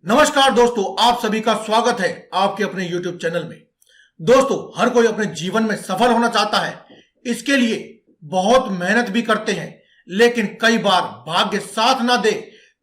नमस्कार दोस्तों, आप सभी का स्वागत है आपके अपने YouTube चैनल में। दोस्तों, हर कोई अपने जीवन में सफल होना चाहता है। इसके लिए बहुत मेहनत भी करते हैं, लेकिन कई बार भाग्य साथ ना दे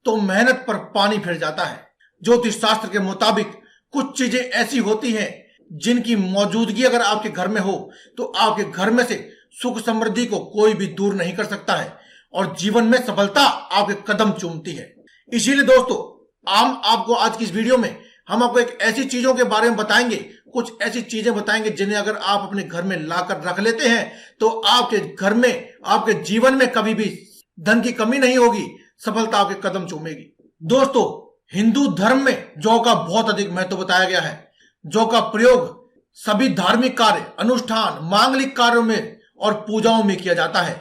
तो मेहनत पर पानी फिर जाता है। ज्योतिष शास्त्र के मुताबिक कुछ चीजें ऐसी होती हैं जिनकी मौजूदगी अगर आपके घर में हो तो आपके घर में से सुख समृद्धि को कोई भी दूर नहीं कर सकता है और जीवन में सफलता आपके कदम चूमती है। इसीलिए दोस्तों, आपको आज की इस वीडियो में हम आपको एक ऐसी चीजों के बारे में बताएंगे, कुछ ऐसी चीजें बताएंगे जिन्हें अगर आप अपने घर में लाकर रख लेते हैं तो आपके घर में, आपके जीवन में कभी भी धन की कमी नहीं होगी, सफलता आपके कदम चूमेगी। दोस्तों, हिंदू धर्म में जौ का बहुत अधिक महत्व बताया गया है। जौ का प्रयोग सभी धार्मिक कार्य, अनुष्ठान, मांगलिक कार्यों में और पूजाओं में किया जाता है।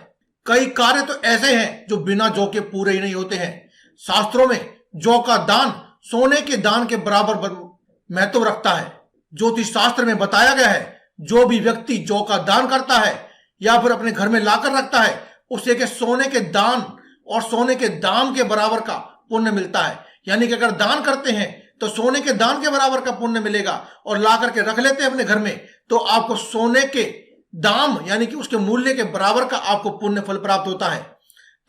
कई कार्य तो ऐसे हैं जो बिना जौ के पूरे ही नहीं होते हैं। शास्त्रों में जौ का दान सोने के दान के बराबर महत्व रखता है। ज्योतिष शास्त्र में बताया गया है, जो भी व्यक्ति जौ का दान करता है या फिर अपने घर में लाकर रखता है, उसे के सोने के दान और सोने के दाम के बराबर का पुण्य मिलता है। यानी कि अगर दान करते हैं तो सोने के दान के बराबर का पुण्य मिलेगा, और ला करके रख लेते हैं अपने घर में तो आपको सोने के दाम यानी कि उसके मूल्य के बराबर का आपको पुण्य फल प्राप्त होता है।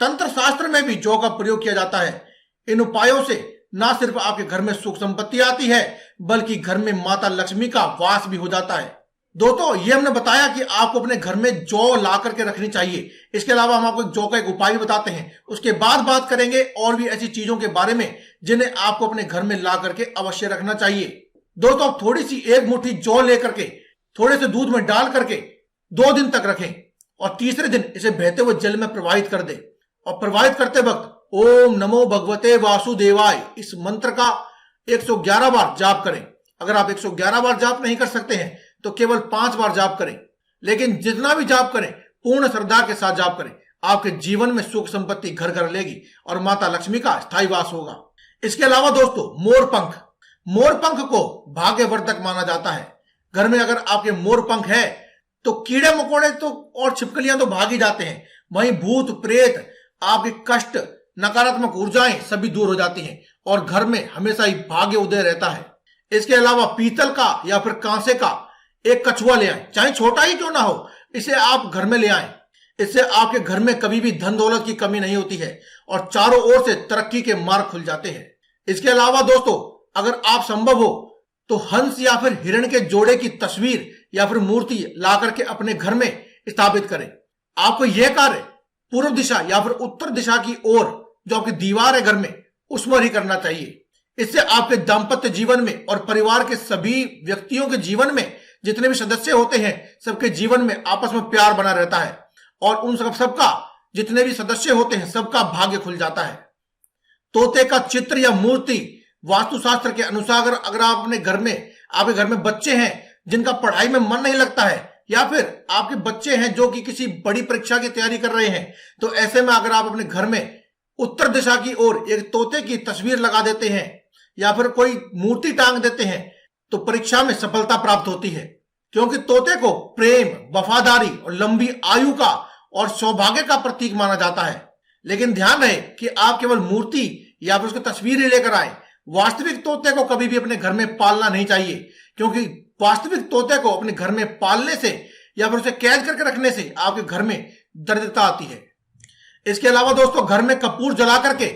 तंत्र शास्त्र में भी जौ का प्रयोग किया जाता है। इन उपायों से ना सिर्फ आपके घर में सुख संपत्ति आती है, बल्कि घर में माता लक्ष्मी का वास भी हो जाता है। दोस्तों, ये हमने बताया कि आपको अपने घर में जौ ला करके रखनी चाहिए। इसके अलावा हम आपको जौ का एक उपाय भी बताते हैं। उसके बाद बात करेंगे और भी ऐसी चीजों के बारे में जिन्हें आपको अपने घर में ला करके अवश्य रखना चाहिए। दोस्तों, थोड़ी सी एक मुट्ठी जौ लेकर के थोड़े से दूध में डाल करके 2 दिन तक रखें और तीसरे दिन इसे बहते हुए जल में प्रवाहित कर दें। और प्रवाहित करते वक्त ओम नमो भगवते वासुदेवाय इस मंत्र का 111 बार जाप करें। अगर आप 111 बार जाप नहीं कर सकते हैं तो केवल 5 बार जाप करें, लेकिन जितना भी जाप करें पूर्ण श्रद्धा के साथ जाप करें। आपके जीवन में सुख संपत्ति घर घर लेगी और माता लक्ष्मी का स्थायी वास होगा। इसके अलावा दोस्तों, मोरपंख को भाग्यवर्धक माना जाता है। घर में अगर आपके मोरपंख है तो कीड़े मकोड़े तो और छिपकलियां तो भाग ही जाते हैं, वहीं भूत प्रेत, आपके कष्ट, नकारात्मक ऊर्जाएं सभी दूर हो जाती हैं और घर में हमेशा ही भाग्य उदय रहता है। इसके अलावा पीतल का या फिर कांसे का एक कछुआ ले आए, चाहे छोटा ही क्यों ना हो, इसे आप घर में ले आए। इससे आपके घर में कभी भी धन दौलत की कमी नहीं होती है और चारों ओर से तरक्की के मार्ग खुल जाते हैं। इसके अलावा दोस्तों, अगर आप संभव हो तो हंस या फिर हिरण के जोड़े की तस्वीर या फिर मूर्ति ला करके अपने घर में स्थापित करें। आपको यह कार्य पूर्व दिशा या फिर उत्तर दिशा की ओर जो आपकी दीवार है घर में, उसमें ही करना चाहिए। इससे आपके दाम्पत्य जीवन में और परिवार के सभी व्यक्तियों के जीवन में, जितने भी सदस्य होते हैं, सबके जीवन में आपस में प्यार बना रहता है और उन सबका जितने भी सदस्य होते हैं सबका भाग्य खुल जाता है। तोते का चित्र या मूर्ति वास्तुशास्त्र के अनुसार अगर आप अपने घर में, आपके घर में बच्चे हैं जिनका पढ़ाई में मन नहीं लगता है, या फिर आपके बच्चे हैं जो कि किसी बड़ी परीक्षा की तैयारी कर रहे हैं, तो ऐसे में अगर आप अपने घर में उत्तर दिशा की ओर एक तोते की तस्वीर लगा देते हैं या फिर कोई मूर्ति टांग देते हैं तो परीक्षा में सफलता प्राप्त होती है। क्योंकि तोते को प्रेम, वफादारी और लंबी आयु का और सौभाग्य का प्रतीक माना जाता है। लेकिन ध्यान रहे कि आप केवल मूर्ति या फिर उसकी तस्वीर ही लेकर आए। वास्तविक तोते को कभी भी अपने घर में पालना नहीं चाहिए, क्योंकि वास्तविक तोते को अपने घर में पालने से या फिर उसे कैद करके रखने से आपके घर में दरिद्रता आती है। इसके अलावा दोस्तों, घर में कपूर जला करके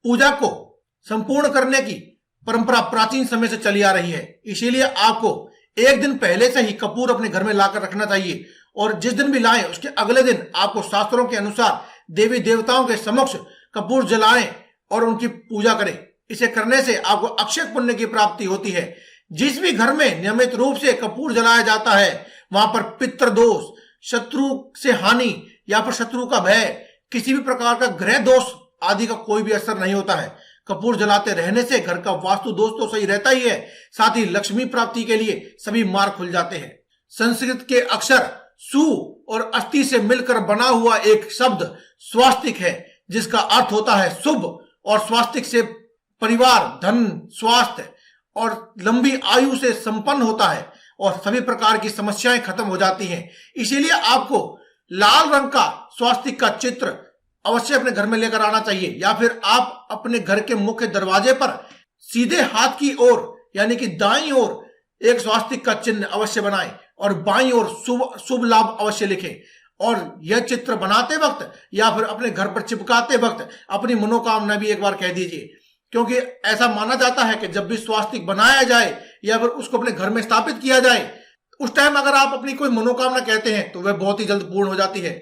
पूजा को संपूर्ण करने की परंपरा प्राचीन समय से चली आ रही है। इसीलिए आपको एक दिन पहले से ही कपूर अपने घर में लाकर रखना चाहिए और जिस दिन भी लाएं उसके अगले दिन आपको शास्त्रों के अनुसार देवी देवताओं के समक्ष कपूर जलाएं और उनकी पूजा करें। इसे करने से आपको अक्षय पुण्य की प्राप्ति होती है। जिस भी घर में नियमित रूप से कपूर जलाया जाता है वहां पर पितृदोष, शत्रु से हानि या फिर शत्रु का भय, किसी भी प्रकार का ग्रह दोष आदि का कोई भी असर नहीं होता है। कपूर जलाते रहने से घर का वास्तु दोष तो सही रहता ही है, साथ ही लक्ष्मी प्राप्ति के लिए सभी मार्ग खुल जाते हैं। संस्कृत के अक्षर सु और अस्थि से मिलकर बना हुआ एक शब्द स्वास्तिक है, जिसका अर्थ होता है शुभ, और स्वास्तिक से परिवार, धन, स्वास्थ्य और लंबी आयु से संपन्न होता है और सभी प्रकार की समस्याएं खत्म हो जाती हैं। इसीलिए आपको लाल रंग का स्वास्तिक का चित्र अवश्य अपने घर में लेकर आना चाहिए, या फिर आप अपने घर के मुख्य दरवाजे पर सीधे हाथ की ओर यानी कि दाईं ओर एक स्वास्तिक का चिन्ह अवश्य बनाएं और बाईं ओर शुभ शुभ लाभ अवश्य लिखें। और यह चित्र बनाते वक्त या फिर अपने घर पर चिपकाते वक्त अपनी मनोकामना भी एक बार कह दीजिए, क्योंकि ऐसा माना जाता है कि जब भी स्वास्तिक बनाया जाए या फिर उसको अपने घर में स्थापित किया जाए, उस टाइम अगर आप अपनी कोई मनोकामना कहते हैं तो वह बहुत ही जल्द पूर्ण हो जाती है।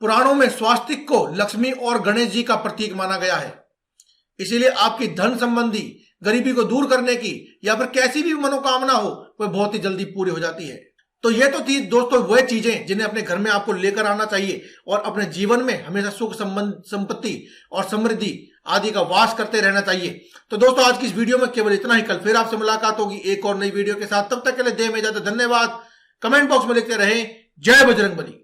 पुराणों में स्वास्तिक को लक्ष्मी और गणेश जी का प्रतीक माना गया है, इसीलिए आपकी धन संबंधी गरीबी को दूर करने की या फिर कैसी भी मनोकामना हो वह बहुत ही जल्दी पूरी हो जाती है। तो ये तो थी दोस्तों वह चीजें जिन्हें अपने घर में आपको लेकर आना चाहिए और अपने जीवन में हमेशा सुख संपत्ति और समृद्धि आदि का वास करते रहना चाहिए। तो दोस्तों आज की इस वीडियो में केवल इतना ही। कल फिर आपसे मुलाकात होगी एक और नई वीडियो के साथ। तब तक के लिए दे में इजाजत। धन्यवाद। कमेंट बॉक्स में लिखते रहें जय बजरंगबली।